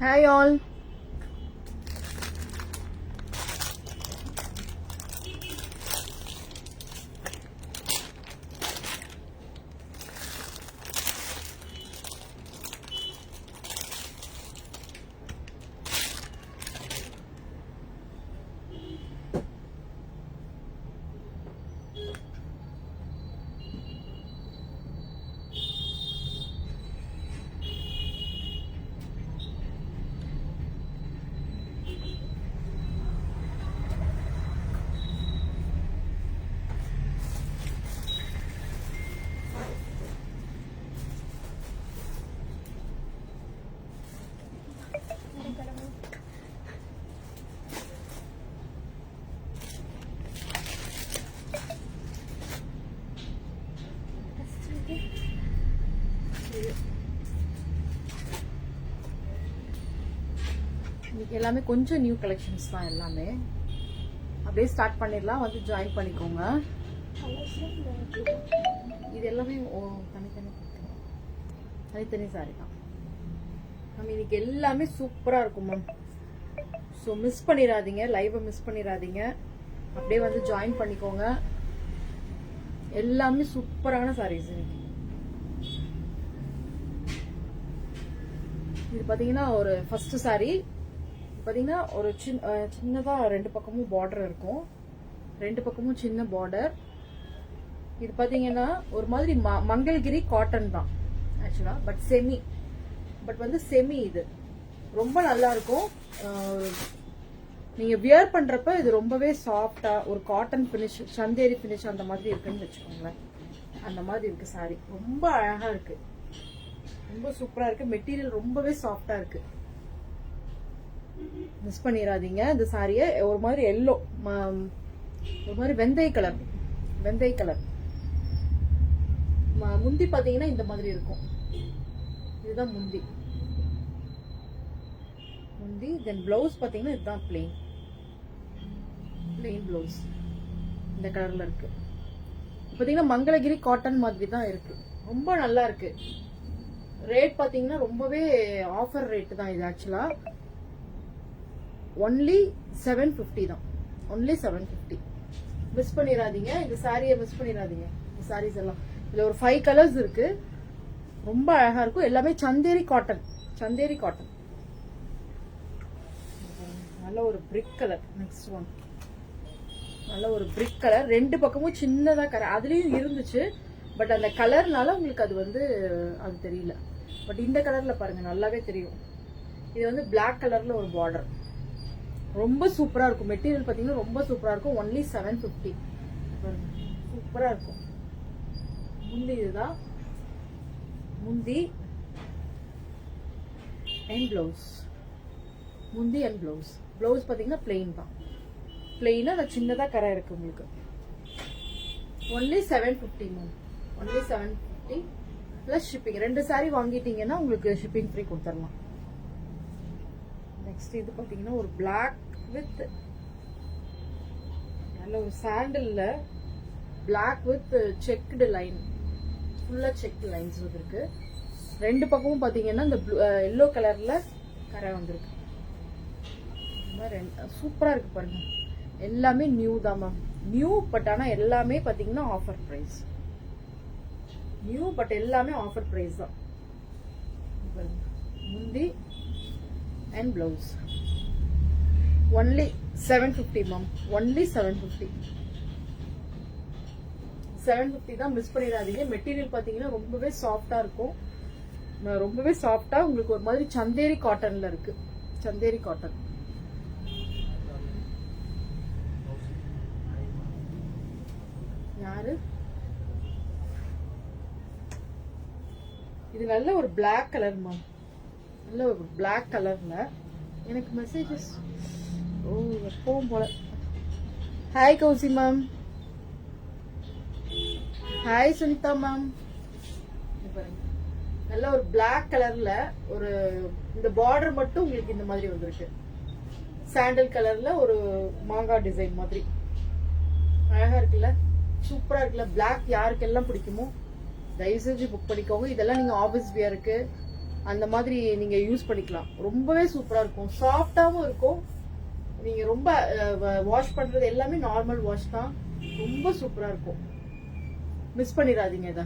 Hi all. எல்லாமே கொஞ்சம் new collections தான். எல்லாமே அப்படியே ஸ்டார்ட் பண்ணிடலாம். வந்து ஜாயின் பண்ணிக்கோங்க. இது எல்லாமே தனித்தனி சாரி தான். நம்ம இன்னைக்கு எல்லாமே சூப்பரா இருக்கும் மேம். ஸோ மிஸ் பண்ணிடாதீங்க, லைவை மிஸ் பண்ணிடாதீங்க. அப்படியே வந்து ஜாயின் பண்ணிக்கோங்க. எல்லாமே சூப்பரான சாரீஸ் இன்னைக்கு. இது பாத்தீங்கன்னா ஒரு ஃபர்ஸ்ட் சாரி பாத்தீங்கன்னா ஒரு சின்னதா ரெண்டு பக்கமும் பார்டர் இருக்கும். ரெண்டு பக்கமும் சின்ன பார்டர். இது பாத்தீங்கன்னா ஒரு மாதிரி மங்கள்கிரி காட்டன் தான் ஆக்சுவலா, பட் செமி. இது ரொம்ப நல்லா இருக்கும். நீங்க வியர் பண்றப்ப இது ரொம்பவே சாஃப்டா ஒரு காட்டன் பினிஷ், சந்தேரி பினிஷ் அந்த மாதிரி இருக்குன்னு வச்சுக்கோங்களேன். அந்த மாதிரி இருக்கு சாரி. ரொம்ப அழகா இருக்கு, ரொம்ப சூப்பரா இருக்கு. மெட்டீரியல் ரொம்பவே சாஃப்டா இருக்கு. மிஸ் பண்ணிடாதீங்க இந்த சாரிய. ஒரு மாதிரி எல்லோ, ஒரு மாதிரி வெந்தய கலர். முந்தி பாத்தீங்கன்னா இந்த மாதிரி இருக்கும். இதுதான் முந்தி. தென் பிளவுஸ் பாத்தீங்கன்னா இதுதான் பிளெயின் பிளவுஸ். இந்த கலர்ல இருக்கு. பாத்தீங்கன்னா மங்களகிரி காட்டன் மாதிரி தான் இருக்கு. ரொம்ப நல்லா இருக்கு. ரேட் பாத்தீங்கன்னா ரொம்பவே ஆஃபர் ரேட் தான் இது. ஆக்சுவலா ஒன்லி 750 தான். ஒன்லி 750. மிஸ் பண்ணிடாதீங்க இந்த சாரியை, மிஸ் பண்ணிடாதீங்க. இந்த சாரீஸ் எல்லாம் இதுல ஒரு 5 கலர்ஸ் இருக்கு. ரொம்ப அழகா இருக்கும். எல்லாமே சந்தேரி காட்டன். நல்ல ஒரு பிரிக் கலர். நெக்ஸ்ட் ஒன் நல்ல ஒரு பிரிக் கலர். ரெண்டு பக்கமும் சின்னதா கலர் அதுலயும் இருந்துச்சு. பட் அந்த கலர்னால உங்களுக்கு அது வந்து அது தெரியல. பட் இந்த கலர்ல பாருங்க நல்லாவே தெரியும். இது வந்து பிளாக் கலர்ல ஒரு பார்டர். ரொம்ப சூப்பரா இருக்கும். மெட்டீரியல் பாத்தீங்கன்னா ரொம்ப சூப்பரா இருக்கும். ஒன்லி 750. சூப்பரா இருக்கும். முந்தி இதுதான் முந்தி அண்ட் பிளவுஸ். முந்தி அண்ட் பிளவுஸ். பிளவுஸ் பாத்தீங்கன்னா பிளெயின் தான். பிளெயினா அந்த சின்னதா கரை இருக்கு உங்களுக்கு. Only 750 ma'am. Only 750 plus shipping. 2 sari வாங்கிட்டீங்கன்னா உங்களுக்கு ஷிப்பிங் ஃப்ரீ கொடுத்துடலாம். நெக்ஸ்ட் இது பாத்தீங்கன்னா ஒரு பிளாக் வித் நல்ல ஒரு சாண்டல்ல பிளாக் வித் செக்டு லைன். ஃபுல்லா செக்டு லைன்ஸ் இருக்கு. ரெண்டு பக்கமும் பாத்தீங்கன்னா இந்த எல்லோ கலர்ல கரை வந்திருக்கு. சூப்பரா இருக்கு பாருங்க. எல்லாமே நியூ தான் மேம். நியூ பட் ஆனா எல்லாமே பாத்தீங்கன்னா ஆஃபர் பிரைஸ். நியூ பட் எல்லாமே ஆஃபர் பிரைஸ் தான். முந்தி and blouse only 750 ma'am. only 750 தான். மிஸ் பண்ணிடாதீங்க. மெட்டீரியல் பாத்தீங்கன்னா ரொம்பவே சாஃப்டா இருக்கும். ரொம்பவே சாஃப்டா உங்களுக்கு ஒரு மாதிரி சந்தேரி காட்டன்ல இருக்கு. சந்தேரி காட்டன். யாரு இது? நல்ல ஒரு பிளாக் கலர் மேம். நல்ல ஒரு பிளாக் கலர்ல எனக்கு மெசேஜஸ் எப்பவும் போல. Hi Kousi ma'am. Hi Sunitha ma'am. நல்ல ஒரு பிளாக் கலர்ல ஒரு இந்த பார்டர் மட்டும் உங்களுக்கு இந்த மாதிரி வந்துருக்கு. சாண்டல் கலர்ல ஒரு மாங்காய் டிசைன் மாதிரி அழகா இருக்குல்ல, சூப்பரா இருக்குல்ல. பிளாக் யாருக்கெல்லாம் பிடிக்குமோ தயவு செஞ்சு புக் பண்ணிக்கோங்க. இதெல்லாம் நீங்க ஆபீஸ் வியருக்கு அந்த மாதிரி நீங்க யூஸ் பண்ணிக்கலாம். ரொம்பவே சூப்பரா இருக்கும், சாஃப்டாவும் இருக்கும். நீங்க ரொம்ப வாஷ் பண்றது எல்லாமே நார்மல் வாஷ் தான், ரொம்ப சூப்பரா இருக்கும். மிஸ் பண்ணிடாதீங்க இத.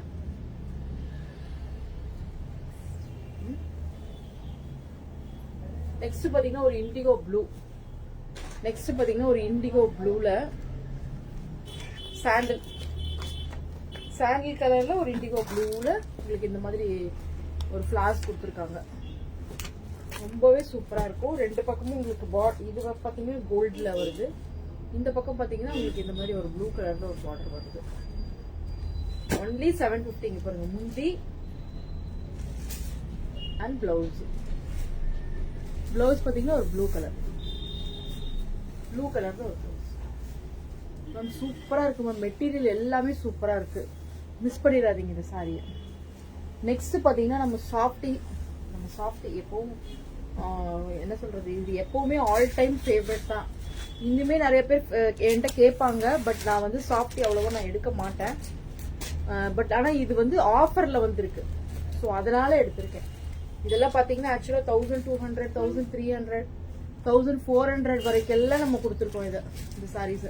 நெக்ஸ்ட் பாத்தீங்கன்னா ஒரு இண்டிகோ ப்ளூ. நெக்ஸ்ட் பாத்தீங்கன்னா ஒரு இண்டிகோ ப்ளூல சாண்டில் கலர்ல ஒரு இண்டிகோ ப்ளூல உங்களுக்கு இந்த மாதிரி ஒரு ஃபிளாஸ் கொடுத்துருக்காங்க. ரொம்பவே சூப்பரா இருக்கும். ரெண்டு பக்கமும் உங்களுக்கு இது பாத்தீங்கன்னா கோல்ட்ல வருது, இந்த பக்கம் பாத்தீங்கன்னா உங்களுக்கு இந்த மாதிரி ஒரு ப்ளூ கலர்ல ஒரு பார்டர் வருது. ஒன்லி 750 பாருங்க. முந்தி அண்ட் பிளவுஸ். பிளவுஸ் பாத்தீங்கன்னா ஒரு ப்ளூ கலர்ல ஒரு பிளவுஸ். சூப்பரா இருக்கு மேம். மெட்டீரியல் எல்லாமே சூப்பரா இருக்கு, மிஸ் பண்ணிடாதீங்க இந்த சாரியை. நெக்ஸ்ட் பாத்தீங்கன்னா நம்ம சாஃப்டி எப்பவும் என்ன சொல்றது, இது எப்பவுமே ஆல் டைம் ஃபேவரட் தான். இன்னுமே நிறைய பேர் என்கிட்ட கேட்பாங்க, பட் நான் வந்து சாஃப்டி அவ்வளவா நான் எடுக்க மாட்டேன். பட் ஆனா இது வந்து ஆஃபர்ல வந்திருக்கு, ஸோ அதனால எடுத்திருக்கேன். இதெல்லாம் பாத்தீங்கன்னா ஆக்சுவலா 1200, 1300, 1400 வரைக்கும் எல்லாம் நம்ம கொடுத்துருக்கோம். இந்த சாரீஸ்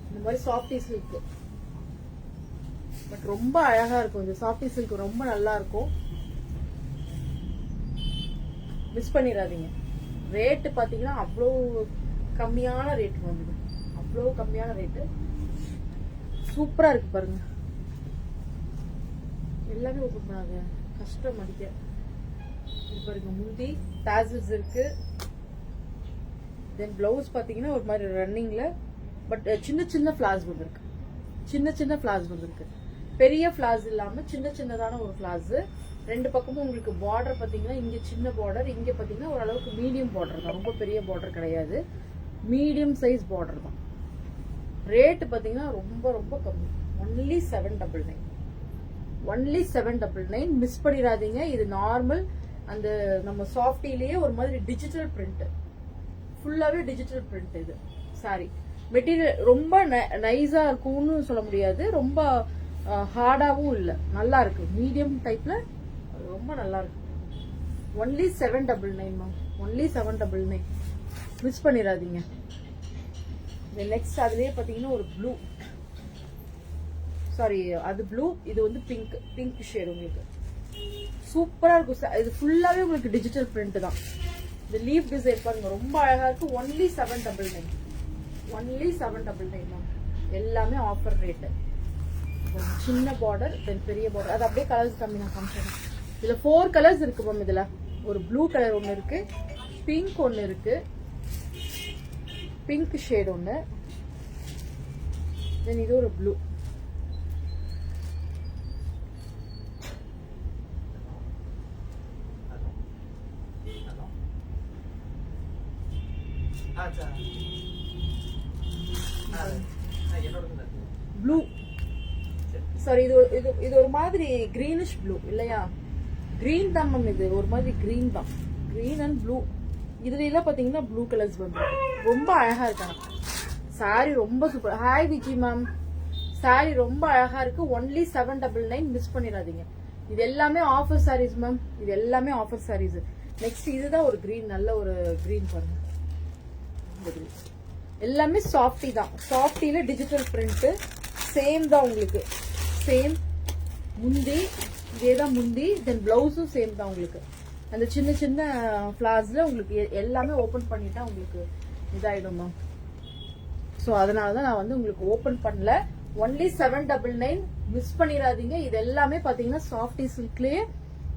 இந்த மாதிரி சாஃப்டி சில்க், பட் ரொம்ப அழகா இருக்கும். இந்த சாஃப்டி சில்க் ரொம்ப நல்லா இருக்கும், மிஸ் பண்ணிடாதீங்க. ரேட்டு பாத்தீங்கன்னா அவ்வளோ கம்மியான ரேட் வந்து, அவ்வளோ கம்மியான ரேட்டு. சூப்பரா இருக்கு பாருங்க. எல்லாமே ஓப்பன் பண்ணாங்க, கஷ்டம் அடிக்க. பாருங்க, முந்தி டாசல்ஸ் இருக்கு. தென் பிளவுஸ் பாத்தீங்கன்னா ஒரு மாதிரி ரன்னிங்ல, பட் சின்ன ஃபிளார்ஸ் வந்துருக்கு. சின்ன ஃபிளார்ஸ் வந்துருக்கு, பெரிய ஃபிளார்ஸ் இல்லாம சின்னதான ஒரு ஃபிளார்ஸ். ரெண்டு பக்கமும் உங்களுக்கு பார்டர் பாத்தீங்கன்னா இங்க சின்ன பார்டர், இங்க பாத்தீங்கன்னா ஓரளவுக்கு மீடியம் பார்டர் தான், ரொம்ப பெரிய பார்டர் கிடையாது, மீடியம் சைஸ் பார்டர் தான். ரேட் பாத்தீங்கன்னா ரொம்ப ரொம்ப கம்மி, ஒன்லி 799. மிஸ் பண்ணிடாதீங்க. இது நார்மல் அந்த நம்ம சாஃப்டிலேயே ஒரு மாதிரி டிஜிட்டல் பிரிண்ட், ஃபுல்லாவே டிஜிட்டல் பிரிண்ட். இது சாரி மெட்டீரியல் ரொம்ப நைஸா இருக்கும்னு சொல்ல முடியாது, ரொம்ப ஹார்டாவும் இல்ல, நல்லா இருக்கு, மீடியம் டைப்ல ரொம்ப நல்லா இருக்கு. Only 799 ma'am, only 799. மிஸ் பண்ணிடாதீங்க. நெக்ஸ்ட் அதுலயே பாத்தீங்கன்னா ஒரு ப்ளூ, சாரி அது ப்ளூ, இது வந்து பிங்க் ஷேட். உங்களுக்கு சூப்பரா இருக்கும். இது ஃபுல்லாவே உங்களுக்கு டிஜிட்டல் பிரிண்ட் தான். இந்த லீஃப் டிசைன் பாருங்க, ரொம்ப அழகா இருக்கு. Only 799, only 799 ma'am. எல்லாமே ஆஃபர் ரேட்டு. சின்ன பார்டர், தென் பெரிய பார்டர். அது அப்படியே கலர்ஸ் கம்மி நான் காமிச்சேன். இதுல 4 கலர்ஸ் இருக்கு மேம். இதுல ஒரு ப்ளூ கலர் ஒன்னு இருக்கு, பிங்க் ஒன்னு இருக்கு, பிங்க் ஷேட் ஒன்னு, தென் இது ஒரு ப்ளூ. ப்ளூ சாரி, இது ஒரு மாதிரி கிரீனிஷ் ப்ளூ இல்லையா? கிரீன் தான் மேம். இது ஒரு மாதிரி கிரீன் தான், கிரீன் அண்ட் ப்ளூ. இதுல எல்லாம் பாத்தீங்கன்னா ப்ளூ கலர்ஸ் வந்து ரொம்ப அழகா இருக்காங்க. சாரி ரொம்ப super. Hi Viji ma'am, sorry ரொம்ப அழகா இருக்கு. ஒன்லி 799. மிஸ் பண்ணிடாதீங்க. இது எல்லாமே ஆஃபர் சாரீஸ் மேம், இது எல்லாமே ஆஃபர் சாரீஸ். நெக்ஸ்ட் இதுதான் ஒரு கிரீன், நல்ல ஒரு கிரீன் பாருங்க. எல்லாமே சாஃப்டி தான், சாஃப்டில டிஜிட்டல் பிரிண்ட் சேம் தான் உங்களுக்கு. சேம் முந்தி இதேதான் முந்தி, தென் பிளவுஸும் சேம் தான் உங்களுக்கு. அந்த சின்ன ஃபிளார்ஸ்ல உங்களுக்கு எல்லாமே ஓபன் பண்ணிட்டா உங்களுக்கு இதாயிடும் மேம். ஸோ அதனாலதான் நான் வந்து உங்களுக்கு ஓபன் பண்ணல. ஒன்லி 799. மிஸ் பண்ணிடாதீங்க. இது எல்லாமே பாத்தீங்கன்னா சாஃப்டி சில்க்லயே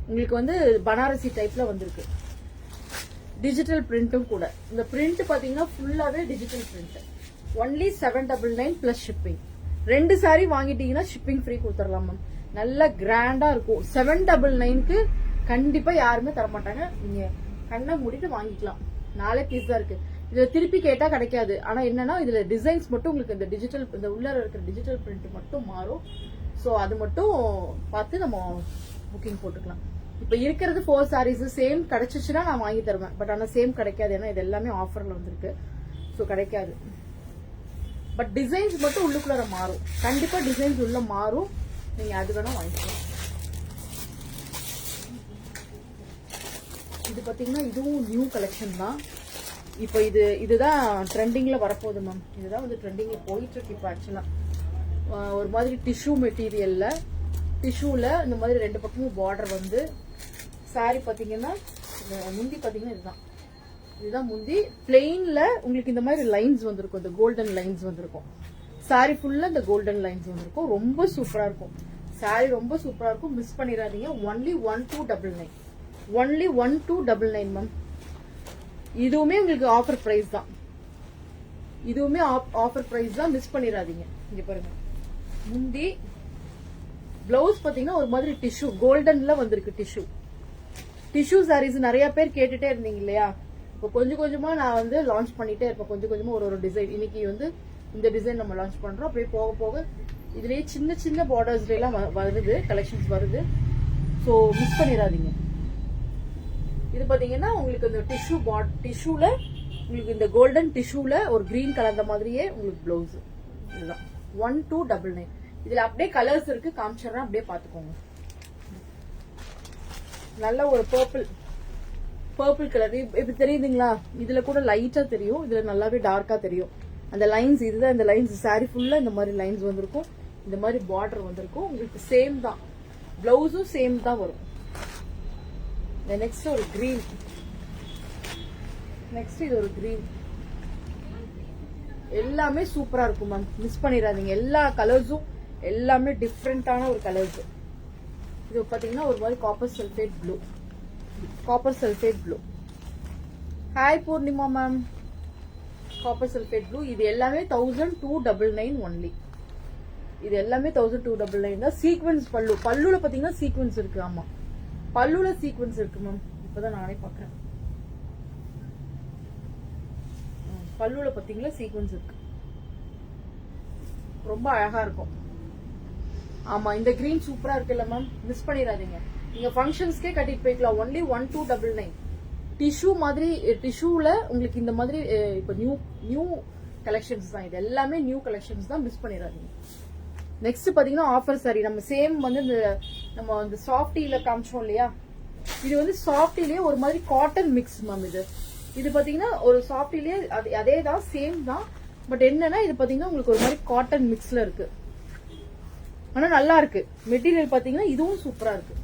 உங்களுக்கு வந்து பனாரசி டைப்ல வந்திருக்கு. டிஜிட்டல் பிரிண்ட்டும் கூட. இந்த பிரிண்ட் பாத்தீங்கன்னா ஃபுல்லாவே digital print. Only 799 plus shipping. 2 sari வாங்கிட்டீங்கன்னா ஷிப்பிங் ஃப்ரீ கொடுத்துடலாம் மேம். நல்ல கிராண்டா இருக்கும். 799க்கு கண்டிப்பா யாருமே தரமாட்டாங்க. நீங்க கண்ணை மூடிட்டு வாங்கிக்கலாம். 4 பீஸ் தான் இருக்கு. இதுல திருப்பி கேட்டா கிடைக்காது. ஆனா என்னன்னா இதுல டிசைன்ஸ் மட்டும் உங்களுக்கு இந்த டிஜிட்டல், இந்த உள்ள இருக்கிற டிஜிட்டல் பிரிண்ட் மட்டும் மாறும். சோ அது மட்டும் பார்த்து நம்ம புக்கிங் போட்டுக்கலாம். இப்ப இருக்கிறது 4 சாரீஸ் சேம் கிடைச்சிச்சுன்னா நான் வாங்கி தருவேன். பட் ஆனா சேம் கிடைக்காது, ஏன்னா இது எல்லாமே ஆஃபர்ல வந்திருக்கு. சோ கிடைக்காது. பட் டிசைன்ஸ் மட்டும் உள்ளுக்குள்ள மாறும். கண்டிப்பா டிசைன்ஸ் உள்ள மாறும். நீங்க அது வேணா வாங்கிக்கலாம். இது பார்த்தீங்கன்னா இதுவும் நியூ கலெக்ஷன் தான். இப்போ இதுதான் ட்ரெண்டிங்கில் வரப்போகுது மேம். இதுதான் வந்து ட்ரெண்டிங்கில் போயிட்டுருக்கு இப்போ. ஆக்சுவலாக ஒரு மாதிரி டிஷ்யூ மெட்டீரியலில், டிஷ்யூவில் இந்த மாதிரி 2 பக்கமும் பார்டர் வந்து சாரி பார்த்தீங்கன்னா முந்தி பார்த்தீங்கன்னா இதுதான் முந்தி. பிளெயினில் உங்களுக்கு இந்த மாதிரி லைன்ஸ் வந்திருக்கும், இந்த கோல்டன் லைன்ஸ் வந்திருக்கும். சாரி ஃபுல்லாக இந்த கோல்டன் லைன்ஸ் வந்திருக்கும். ரொம்ப சூப்பராக இருக்கும் சாரி, ரொம்ப சூப்பராக இருக்கும். மிஸ் பண்ணிடாதீங்க. Only 1299, only 1299 ma'am. இதுவுமே உங்களுக்கு ஆஃபர் ப்ரைஸ் தான், இதுவுமே ஆஃபர் ப்ரைஸ் தான். மிஸ் பண்ணிடாதீங்க. இங்க பாருங்க முந்தி. பிளவுஸ் பாத்தீங்கன்னா ஒரு மாதிரி டிஷ்யூ கோல்டன்ல வந்திருக்கு. டிஷ்யூ சாரீஸ் நிறைய பேர் கேட்டுட்டே இருந்தீங்க இல்லையா? இப்போ கொஞ்சம் கொஞ்சமா நான் வந்து லான்ச் பண்ணிட்டே இருப்பேன். கொஞ்சம் கொஞ்சமா ஒரு டிசைன். இன்னைக்கு வந்து இந்த டிசைன் நம்ம லான்ச் பண்றோம். அப்படியே போக போக இதுலயே சின்ன சின்ன பார்டர்ஸ்ல எல்லாம் வருது, கலெக்ஷன்ஸ் வருது. ஸோ மிஸ் பண்ணிடாதீங்க. இது பாத்தீங்கன்னா உங்களுக்கு இந்த டிஷ்யூல உங்களுக்கு இந்த கோல்டன் டிஷ்யூல ஒரு கிரீன் கலந்த மாதிரியே உங்களுக்கு பிளவுஸ். இதுதான் 1299. இதுல அப்படியே கலர்ஸ் இருக்கு, காமிச்சறேன், அப்படியே பாத்துக்கோங்க. நல்ல ஒரு பர்பிள் கலர். இப்ப தெரியுதுங்களா? இதுல கூட லைட்டா தெரியும், இதுல நல்லாவே டார்க்கா தெரியும். அந்த லைன்ஸ் இதுதான். இந்த லைன்ஸ் சாரி ஃபுல்லா இந்த மாதிரி லைன்ஸ் வந்திருக்கும், இந்த மாதிரி பார்டர் வந்திருக்கும். உங்களுக்கு சேம் தான், பிளவுஸும் சேம் தான் வரும். நெக்ஸ்ட் ஒரு கிரீன். நெக்ஸ்ட் இது ஒரு கிரீன். எல்லாமே சூப்பரா இருக்கும் மேம். மிஸ் பண்ணிடாதீங்க. எல்லா கலர்ஸும் எல்லாமே டிஃப்ரெண்டான ஒரு கலர்ஸ். இது பாத்தீங்கன்னா ஒரு மாதிரி copper sulphate blue. Hi Poornima ma'am. Copper sulphate blue. இது எல்லாமே 1299 ஒன்லி. இது எல்லாமே 1299 தான். சீக்வென்ஸ் பல்லுல பாத்தீங்கன்னா சீக்வென்ஸ் இருக்கு. ஆமா, பல்லுல சீக்வென்ஸ் இருக்கு மேம். இப்பதான் நானே பாக்குறேன். பல்லுல பாத்தீங்களா சீக்வென்ஸ் இருக்கு. ரொம்ப அழகா இருக்கும். ஆமா, இந்த கிரீன் சூப்பரா இருக்குல்ல மேம். மிஸ் பண்ணிடாதீங்க. நீங்க ஃபங்க்ஷன்ஸ்க்கே கட்டிட்டு போய்க்கலாம். ஒன்லி 1299. டிஷ்யூ மாதிரி, டிஷ்யூல உங்களுக்கு இந்த மாதிரி இப்போ நியூ கலெக்ஷன்ஸ் தான். இது எல்லாமே நியூ கலெக்ஷன்ஸ் தான். மிஸ் பண்ணிடாதீங்க. நெக்ஸ்ட் பாத்தீங்கன்னா ஆஃபர் சாரி. நம்ம சேம் வந்து நம்ம வந்து சாஃப்டில காமிச்சோம் இல்லையா? இது வந்து சாஃப்டிலேயே ஒரு மாதிரி காட்டன் மிக்ஸ் மேம். இது பாத்தீங்கன்னா ஒரு சாஃப்டிலேயே அதே தான், சேம் தான். பட் என்னன்னா இது பாத்தீங்கன்னா உங்களுக்கு ஒரு மாதிரி காட்டன் மிக்ஸ்ல இருக்கு. ஆனா நல்லா இருக்கு மெட்டீரியல். பாத்தீங்கன்னா இதுவும் சூப்பரா இருக்கு.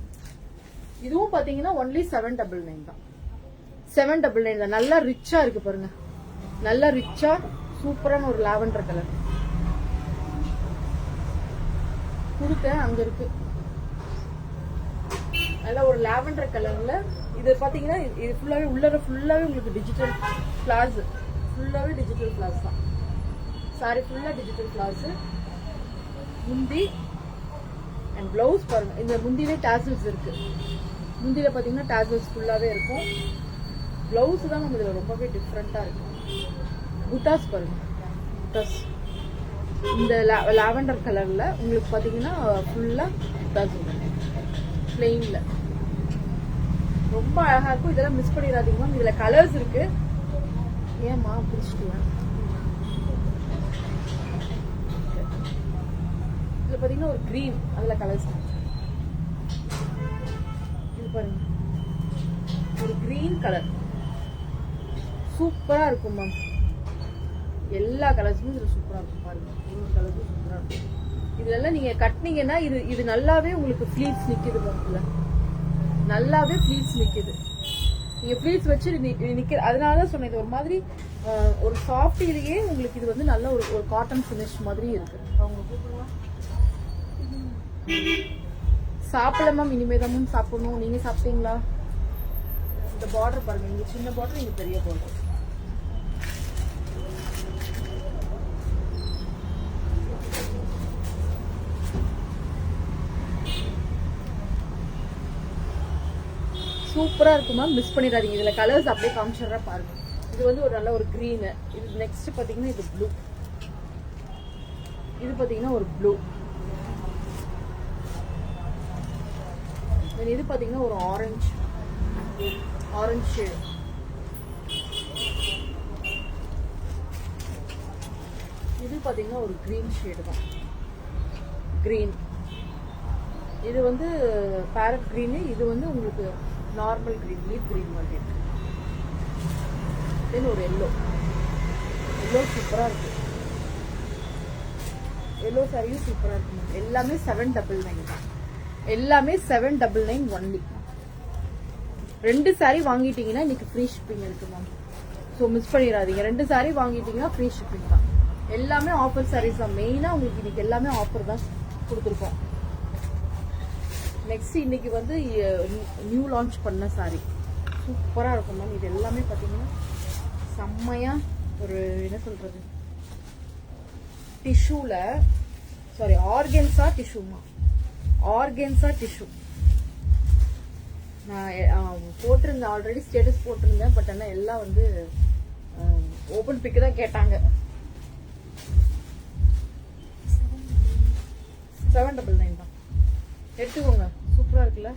இதுவும் பாத்தீங்கன்னா ஒன்லி 799 தான். 799 தான். நல்லா ரிச்சா இருக்கு பாருங்க. நல்லா ரிச்சா சூப்பரான ஒரு லாவெண்டர் கலர் கொடுத்தேன். அங்க இருக்கு நல்ல ஒரு லாவெண்டர் கலர்ல. இது பாத்தீங்கன்னா இது ஃபுல்லாவே ஃபுல்லாவே உங்களுக்கு டிஜிட்டல் ஃபிளார்ஸ். ஃபுல்லாவே டிஜிட்டல் ஃபிளார்ஸ் தான். சாரி ஃபுல்லா டிஜிட்டல் ஃபிளார்ஸ். முந்தி அண்ட் பிளவுஸ் பாருங்க. இந்த முந்திலே டாசல்ஸ் இருக்கு. முந்தியில பாத்தீங்கன்னா டாசல்ஸ் ஃபுல்லாவே இருக்கும். பிளவுஸ் தான் நம்ம இதுல ரொம்பவே டிஃப்ரெண்டா இருக்கு. புட்டாஸ் பாருங்க. புட்டாஸ் இந்த லாவெண்டர் கலர்ல உங்களுக்கு பாத்தீங்கன்னா ஃபுல்லா புட்டாஸ் பிளெயின்ல ரொம்ப அழகா இருக்கும். இதெல்லாம் மிஸ் பண்ணிடாதீங்க. இதுல கலர்ஸ் இருக்கு. ஏமா பிடிச்சிட்டியா? இதுல பாத்தீங்கன்னா ஒரு கிரீன், அதுல கலர்ஸ். இது பாருங்க ஒரு கிரீன் கலர் சூப்பரா இருக்கும் மேம். எல்லா கலர்ஸுமே இதுல சூப்பரா இருக்கும் பாருங்க. ஒரு கலரும் சூப்பரா இருக்கும். இதெல்லாம் நீங்க கட்டினீங்கன்னா இது நல்லாவே உங்களுக்கு ஃபிளீட்ஸ் நிக்குது மேம். நல்லாவே ஃபிளீட்ஸ் நிக்குது. நீங்க ஃபிளீட்ஸ் வச்சு நிக்கிற, அதனாலதான் சொன்னேன். இது ஒரு மாதிரி ஒரு சாஃப்டிலேயே உங்களுக்கு இது வந்து நல்ல ஒரு காட்டன் ஃபினிஷ் மாதிரி இருக்கு. அவங்க கூப்பிடலாம். சாப்பிடல மேம். இனிமேதான் மேம் சாப்பிடணும். நீங்க சாப்பிட்டீங்களா? இந்த பார்டர் பாருங்க. இங்க சின்ன பார்டர், இங்க பெரிய பார்டர். சூப்பரா இருக்கும் மேம். மிஸ் பண்ணிடாதீங்க. இதுல கலர்ஸ் அப்படியே காமிச்சறா பாருங்க. இது வந்து ஒரு நல்ல ஒரு கிரீன். இது நெக்ஸ்ட் பாத்தீங்கன்னா இது ப்ளூ. இது பாத்தீங்கன்னா ஒரு ப்ளூ. இது பாத்தீங்கன்னா ஒரு ஆரஞ்சு ஷேட். இது பாத்தீங்கன்னா ஒரு கிரீன் ஷேடு தான். கிரீன். இது வந்து பேரட் கிரீன். இது வந்து உங்களுக்கு நார்மல் கிரீன், லீப் கிரீன் மாதிரி இருக்கு. தென் ஒரு எல்லோ சூப்பரா இருக்கு. எல்லோ சாரியும் சூப்பரா இருக்கு மேம். எல்லாமே 799 தான். எல்லாமே 799 ஒன்லி. 2 சாரி வாங்கிட்டீங்கன்னா இன்னைக்கு ஃப்ரீ ஷிப்பிங் இருக்கு மேம். ஸோ மிஸ் பண்ணிடாதீங்க. 2 சாரி வாங்கிட்டீங்கன்னா ஃப்ரீ ஷிப்பிங் தான். எல்லாமே ஆஃபர் சாரீஸ் தான். மெயினா உங்களுக்கு இன்னைக்கு எல்லாமே ஆஃபர் தான் கொடுத்துருக்கோம். நெக்ஸ்ட் இன்னைக்கு வந்து நியூ லான்ச் பண்ண சாரி சூப்பரா இருக்கும் மேம். இது எல்லாமே பாத்தீங்கன்னா செம்மையா ஒரு என்ன சொல்றது, டிஷ்யூல, சாரி ஆர்கன்ஸா டிஷ்யூமா, ஆர்கன்ஸா டிஷ்யூ. நான் போட்டிருந்தேன் ஆல்ரெடி, ஸ்டேட்டஸ் போட்டிருந்தேன். பட் ஆனால் எல்லாம் வந்து ஓபன் பிக் தான் கேட்டாங்க. 799 தான். எடுத்துக்கோங்க, சூப்பரா இருக்குல்ல.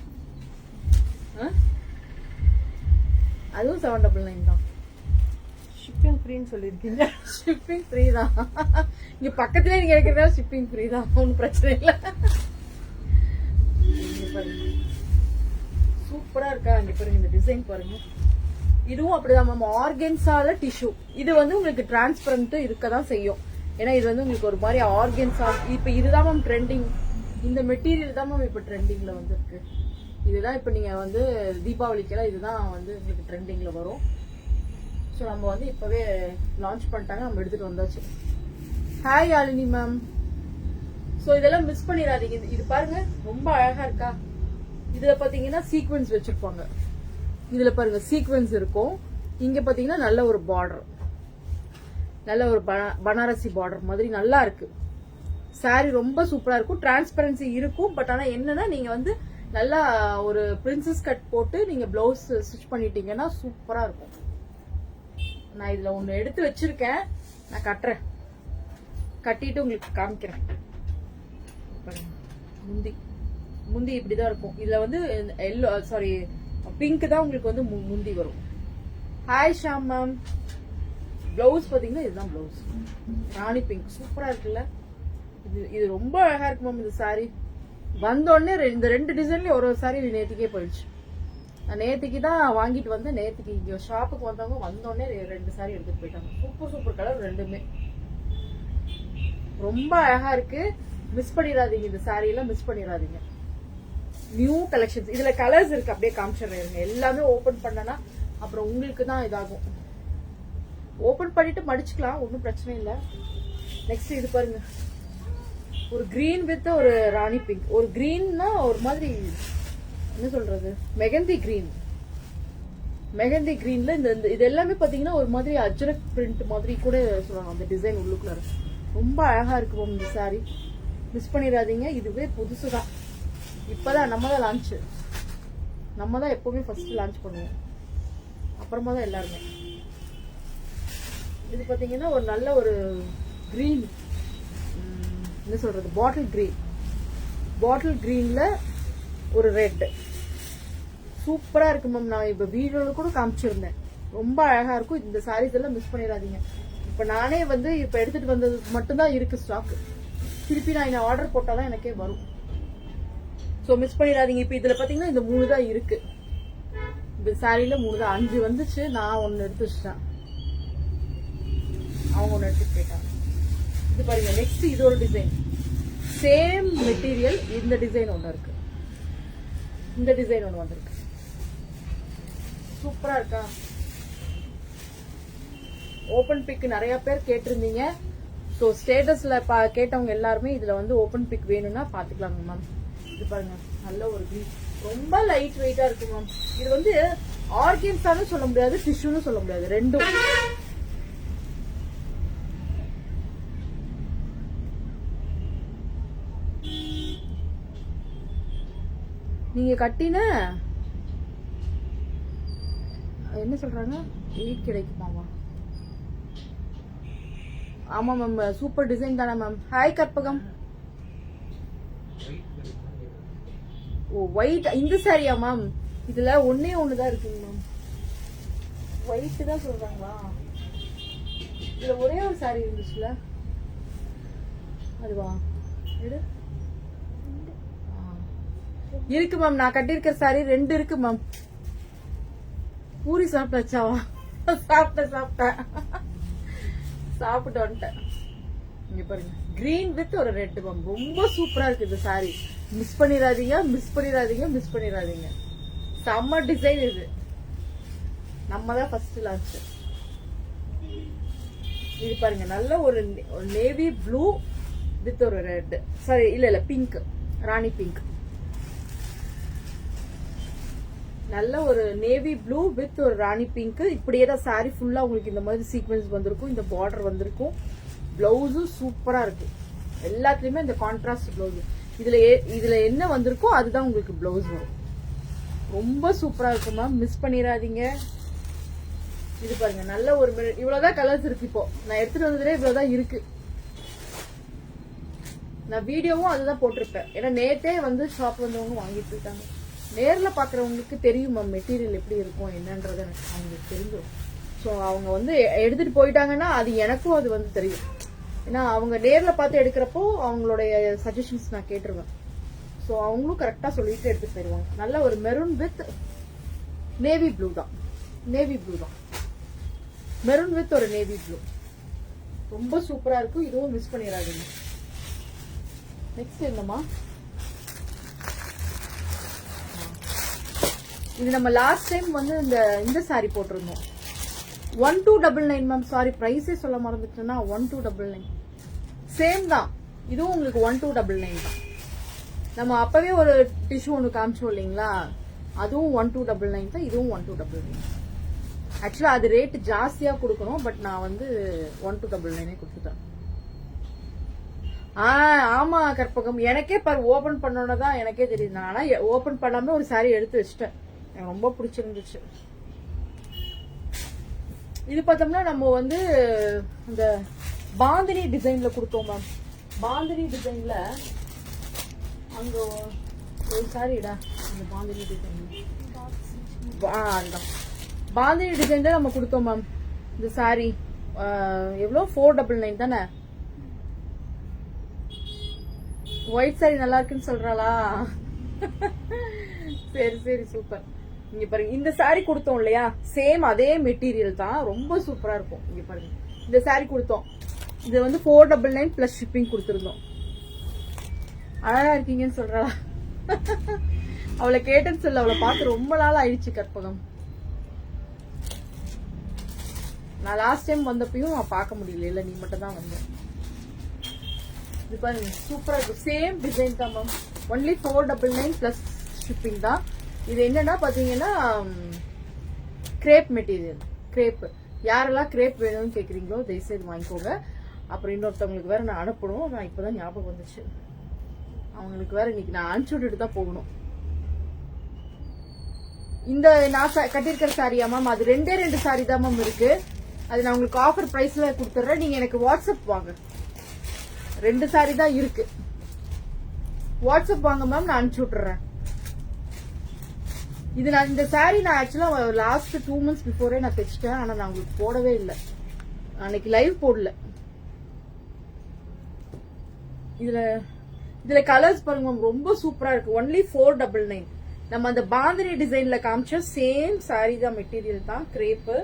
அதுவும் 799 தான். ஷிப்பிங் ஃப்ரீன்னு சொல்லியிருக்கீங்க. ஷிப்பிங் ஃப்ரீ தான். இங்க பக்கத்துலேயே நீங்க இருக்கிறதா ஷிப்பிங் ஃப்ரீ தான். ஒன்றும் பிரச்சனை இல்லை. சூப்பரா இருக்கா? இங்க பாருங்க, இந்த டிசைன் பாருங்க. இதுவும் அப்படிதான் மேம், ஆர்கன்ஸால டிஷ்யூ. இது வந்து உங்களுக்கு டிரான்ஸ்பரண்ட் இருக்கதான் செய்யும். ஏன்னா இது வந்து உங்களுக்கு ஒரு மாதிரி ஆர்கன்ஸா. இப்ப இதுதான் மேம் ட்ரெண்டிங். இந்த மெட்டீரியல் தான் மேம் இப்ப ட்ரெண்டிங்ல வந்து இருக்கு. இதுதான் இப்ப நீங்க வந்து தீபாவளிக்கெல்லாம் இதுதான் வந்து உங்களுக்கு ட்ரெண்டிங்ல வரும். ஸோ நம்ம வந்து இப்பவே லான்ச் பண்ணிட்டாங்க, நம்ம எடுத்துட்டு வந்தாச்சு. Hi Yazhini ma'am. ஸோ இதெல்லாம் மிஸ் பண்ணிடாதீங்க. இது பாருங்க, ரொம்ப அழகா இருக்கா? இதுல பாத்தீங்கன்னா சீக்வென்ஸ் வச்சிருப்பாங்க. இதுல பாருங்க சீக்வென்ஸ் இருக்கும். இங்க பாத்தீங்கன்னா நல்ல ஒரு பார்டர், நல்ல ஒரு பனாரசி பார்டர் மாதிரி நல்லா இருக்கு. சாரி ரொம்ப சூப்பரா இருக்கும். டிரான்ஸ்பரன்சி இருக்கும். பட் ஆனா என்னன்னா நீங்க வந்து நல்லா ஒரு பிரின்சஸ் கட் போட்டு நீங்க பிளவுஸ் ஸ்டிச் பண்ணிட்டீங்கன்னா சூப்பரா இருக்கும். நான் இதுல ஒண்ணு எடுத்து வச்சிருக்கேன், நான் கட்டுறேன். கட்டிட்டு உங்களுக்கு காமிக்கிறேன். முந்தி முந்தி இப்படிதான் இருக்கும். இதுல வந்து எல்லோ, சாரி பிங்க் தான் உங்களுக்கு வந்து முந்தி வரும். Hi Sham ma'am. பிளவுஸ் பாத்தீங்கன்னா இதுதான் பிளவுஸ், ராணி பிங்க். சூப்பரா இருக்குல்ல? இது ரொம்ப அழகா இருக்கு மேம். இந்த சாரி வந்தோடனே இந்த 2 டிசைன்லயும் ஒரு சாரி நேத்திக்கே போயிடுச்சு. நான் நேத்திக்கு தான் வாங்கிட்டு வந்தேன். நேத்திக்கு இங்க ஷாப்புக்கு வந்தவங்க வந்தோடனே 2 சாரி எடுத்துட்டு போயிட்டாங்க. சூப்பர் சூப்பர் கலர் ரெண்டுமே ரொம்ப அழகா இருக்கு. மிஸ் பண்ணிடாதீங்க, இந்த சாரி எல்லாம் மிஸ் பண்ணிடாதீங்க. New collections. இதுல கலர்ஸ் இருக்கு, அப்படியே காமிச்சிடுறேன். எல்லாமே ஓபன் பண்ணனா அப்புறம் உங்களுக்கு தான் இதாகும். ஓபன் பண்ணிட்டு மடிச்சுக்கலாம், ஒன்னும் பிரச்சனை இல்லை. நெக்ஸ்ட் இது பாருங்க, ஒரு கிரீன் வித் ஒரு ராணி பிங்க். ஒரு கிரீன்னா ஒரு மாதிரி என்ன சொல்றது, மெகந்தி கிரீன். மெகந்தி கிரீன்ல இந்த இது எல்லாமே பாத்தீங்கன்னா ஒரு மாதிரி அஜ்ரக் பிரிண்ட் மாதிரி கூட சொல்லுவாங்க. அந்த டிசைன் உள்ளுக்குள்ள ரொம்ப அழகா இருக்கு இந்த சாரி. மிஸ் பண்ணிடாதீங்க. இதுவே புதுசுதான், இப்பதான் நம்ம தான் லான்ச். நம்ம தான் எப்பவுமே ஃபர்ஸ்ட் லான்ச் பண்ணுவோம், அப்புறமா தான் எல்லாருமே. இது பாத்தீங்கன்னா ஒரு நல்ல ஒரு கிரீன், என்ன சொல்றது, பாட்டில் கிரீன். பாட்டில் கிரீன்ல ஒரு ரெட் சூப்பரா இருக்கு மேம். நான் இப்ப வீடியோல கூட காமிச்சிருந்தேன். ரொம்ப அழகா இருக்கும். இந்த சாரீஸ் எல்லாம் மிஸ் பண்ணிடாதீங்க. இப்ப நானே வந்து இப்ப எடுத்துட்டு வந்தது மட்டும்தான் இருக்கு ஸ்டாக். திருப்பி நான் என்ன ஆர்டர் போட்டாதான் எனக்கே வரும். சோ மிஸ் பண்ணிடாதீங்க. இப்ப இதுல பாத்தீங்கன்னா இந்த 3 தான் இருக்கு. இந்த சாரியில 3 தான், 5 வந்துச்சு. நான் ஒன்னு எடுத்து வச்சிட்டேன், அவங்க ஒன்னு எடுத்துட்டு போயிட்டாங்க. இது பாருங்க, நெக்ஸ்ட் இது ஒரு டிசைன், சேம் மெட்டீரியல். இந்த டிசைன் ஒன்னு இருக்கு, இந்த டிசைன் ஒன்னு வந்திருக்கு. சூப்பரா இருக்கா? ஓபன் பிக் நிறைய பேர் கேட்டிருந்தீங்க. ஸோ ஸ்டேட்டஸ்ல கேட்டவங்க எல்லாருமே இதுல வந்து ஓபன் பிக் வேணும்னா பாத்துக்கலாங்க மேம். இது பாருங்க, நல்ல ஒரு கிரீன், ரொம்ப லைட் வெயிட்டா இருக்கு மேம். இது வந்து ஆர்கன்ஸான்னு சொல்ல முடியாது, டிஷ்யூன்னு சொல்ல முடியாது, ரெண்டும். நீங்க கட்டின என்ன சொல்றாங்க, 8 கிடைக்குமாமா? ஆமா மேம், சூப்பர் டிசைன் தானே மேம். ஹாய் கற்பகம். ஓ ஒயிட், இந்த சாரியா மேம்? இதுல ஒன்னே ஒண்ணுதான் இருக்குங்க மேம், ஒயிட் தான் சொல்றாங்களா? இதுல ஒரே ஒரு சாரி இருந்துச்சுல, அதுவா? எடு இருக்கு மேம். நான் கட்டியிருக்கிற சாரி 2 இருக்கு மேம். பூரி சாப்பிட்டாச்சாவா? சாப்பிட்டேன் சாப்பிட்டு வந்துட்டேன். இங்க பாருங்க, கிரீன் வித் ஒரு ரெட் மேம், ரொம்ப சூப்பரா இருக்கு இந்த சாரி. மிஸ் பண்ணிடாதீங்க. செம்ம டிசைன் இது. நம்ம தான் ஃபர்ஸ்ட் லான்ச். இது பாருங்க, நல்ல ஒரு நேவி ப்ளூ வித் ஒரு ரெட், சாரி இல்ல பிங்க், ராணி பிங்க். நல்ல ஒரு நேவி ப்ளூ வித் ஒரு ராணி பிங்க். இப்படியே தான் சாரி ஃபுல்லா உங்களுக்கு இந்த மாதிரி சீக்வென்ஸ் வந்திருக்கும், இந்த பார்டர் வந்திருக்கும். பிளவுஸும் சூப்பரா இருக்கு. எல்லாத்துலயுமே இந்த கான்ட்ராஸ்ட் பிளவுஸ். இதுல என்ன வந்திருக்கோ அதுதான் உங்களுக்கு பிளவுஸ் வரும். ரொம்ப சூப்பரா இருக்கும் மேம், மிஸ் பண்ணிடாதீங்க. இது பாருங்க, நல்ல ஒரு இவ்வளவுதான் கலர்ஸ் இருக்கு. இப்போ நான் எடுத்துட்டு வந்ததுல இவ்வளவுதான் இருக்கு. நான் வீடியோவும் அதுதான் போட்டிருப்பேன். ஏன்னா நேத்தே வந்து ஷாப் வந்தவங்க வாங்கிட்டு இருக்காங்க. நேர்ல பாக்குறவங்களுக்கு தெரியும் மேம் மெட்டீரியல் எப்படி இருக்கும் என்னன்றது எனக்கு அவங்களுக்கு தெரிஞ்சிடும். ஸோ அவங்க வந்து எடுத்துட்டு போயிட்டாங்கன்னா அது எனக்கும் அது வந்து தெரியும். ஏன்னா அவங்க நேர்ல பார்த்து எடுக்கிறப்போ அவங்களுடைய சஜஷன்ஸ் நான் கேட்டுருவேன். ஸோ அவங்களும் கரெக்டா சொல்லிட்டு எடுத்துட்டு போயிருவாங்க. நல்ல ஒரு மெரூன் வித் நேவி ப்ளூ தான். மெரூன் வித் ஒரு நேவி ப்ளூ, ரொம்ப சூப்பரா இருக்கும். இதுவும் மிஸ் பண்ணிடாதீங்க. நெக்ஸ்ட் என்னமா, இது நம்ம லாஸ்ட் டைம் வந்து இந்த சாரி போட்டிருந்தோம் 1299 மேம். சாரி பிரைஸே சொல்ல மறந்துட்டேன்னா 1299 சேம் தான். இதுவும் உங்களுக்கு 1299 தான். நம்ம அப்பவே ஒரு டிஷ்யூ ஒன்று காமிச்சோம் இல்லைங்களா, அதுவும் 1299 தான். இதுவும் 1299. ஆக்சுவலா அது ரேட் ஜாஸ்தியா கொடுக்கணும், பட் நான் வந்து 1299 கொடுத்துட்டேன். ஆமா கற்பகம், எனக்கே ஓபன் பண்ணோன்னதான் எனக்கே தெரியுது. ஆனா ஓபன் பண்ணாம ஒரு சாரி எடுத்து வச்சிட்டேன், எனக்கு ரொம்ப பிடிச்சிருந்துச்சு. இது பார்த்தோம்னா நம்ம வந்து இந்த பாந்தினி டிசைன்ல கொடுத்தோம் மேம். பாந்தினி டிசைன்ல அங்க ஒரு சாரிடா, இந்த பாந்தினி டிசைன்ல அதுதான் பாந்தினி டிசைன்ல நம்ம கொடுத்தோம் மேம். இந்த சாரி எவ்வளோ 499 தானே. ஒயிட் சாரி நல்லா இருக்குன்னு சொல்றாளா? சரி சூப்பர். இங்க பாருங்க, இந்த சாரி கொடுத்தோம் இல்லையா, சேம் அதே மெட்டீரியல் தான், ரொம்ப சூப்பரா இருக்கும். இங்க பாருங்க, இந்த சாரி கொடுத்தோம். இது வந்து 499 பிளஸ் ஷிப்பிங் கொடுத்துருந்தோம். அழகா இருக்கீங்கன்னு சொல்றாளா? அவளை கேட்டேன்னு சொல்ல, அவளை பார்த்து ரொம்ப நாள் ஆயிடுச்சு கற்பகம். நான் லாஸ்ட் டைம் வந்தப்பயும் நான் பார்க்க முடியல, இல்ல நீ மட்டும் தான் வந்த. இது பாருங்க சூப்பரா இருக்கும். சேம் டிசைன் தான் மேம், ஒன்லி 499 பிளஸ் ஷிப்பிங் தான். இது என்னன்னா பாத்தீங்கன்னா கிரேப் மெட்டீரியல். கிரேப், யாரெல்லாம் கிரேப் வேணும்னு கேக்குறீங்களோ தயவுசெய்து வாங்கிக்கோங்க. அப்புறம் இன்னொருத்தவங்களுக்கு வேற நான் அனுப்பணும். நான் இப்பதான் ஞாபகம் வந்துச்சு, அவங்களுக்கு வேற இன்னைக்கு நான் அனுப்பிச்சு விட்டுட்டு தான் போகணும். இந்த நான் கட்டியிருக்கிற சாரியா மேம், அது 2 சாரி தான் மேம் இருக்கு. அது நான் உங்களுக்கு ஆஃபர் பிரைஸ்ல கொடுத்துட்றேன். நீங்க எனக்கு வாட்ஸ்அப் வாங்க. 2 சாரி தான் இருக்கு. வாட்ஸ்அப் வாங்க மேம், நான் அனுப்பிச்சு விட்டுறேன். இது நான் இந்த சாரி நான் ஆக்சுவலா லாஸ்ட் 2 months பிஃபோரே நான் தைச்சிட்டேன். ஆனா நான் உங்களுக்கு போடவே இல்லை, அன்னைக்கு லைவ் போடல. இதுல கலர்ஸ் பாருங்க மேம், ரொம்ப சூப்பரா இருக்கு. ஒன்லி 499. நம்ம அந்த பாந்தினி டிசைன்ல காமிச்ச சேம் சாரி தான், மெட்டீரியல் தான் கிரேப்.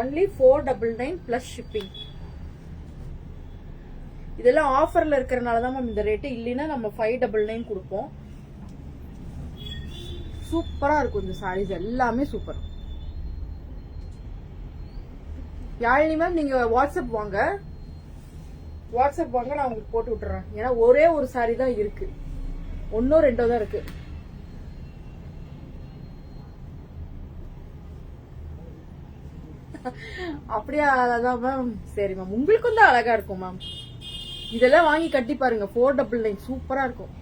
Only 499 plus shipping. இதெல்லாம் ஆஃபர்ல இருக்கறனால தான் மேம் இந்த ரேட். இல்லைன்னா நம்ம 599 கொடுப்போம். சூப்பரா இருக்கும் இந்த சாரீஸ் எல்லாமே சூப்பர். யாழினி மேம் நீங்க வாட்ஸ்அப் வாங்க, நான் உங்களுக்கு போட்டு விட்டுறேன். ஏன்னா ஒரே ஒரு சாரி தான் இருக்கு, 1 2 தான் இருக்கு. அப்படியே அதான் மேம். சரி மேம், உங்களுக்கும் தான் அழகா இருக்கும் மேம். இதெல்லாம் வாங்கி கட்டி பாருங்க, 499 சூப்பரா இருக்கும்.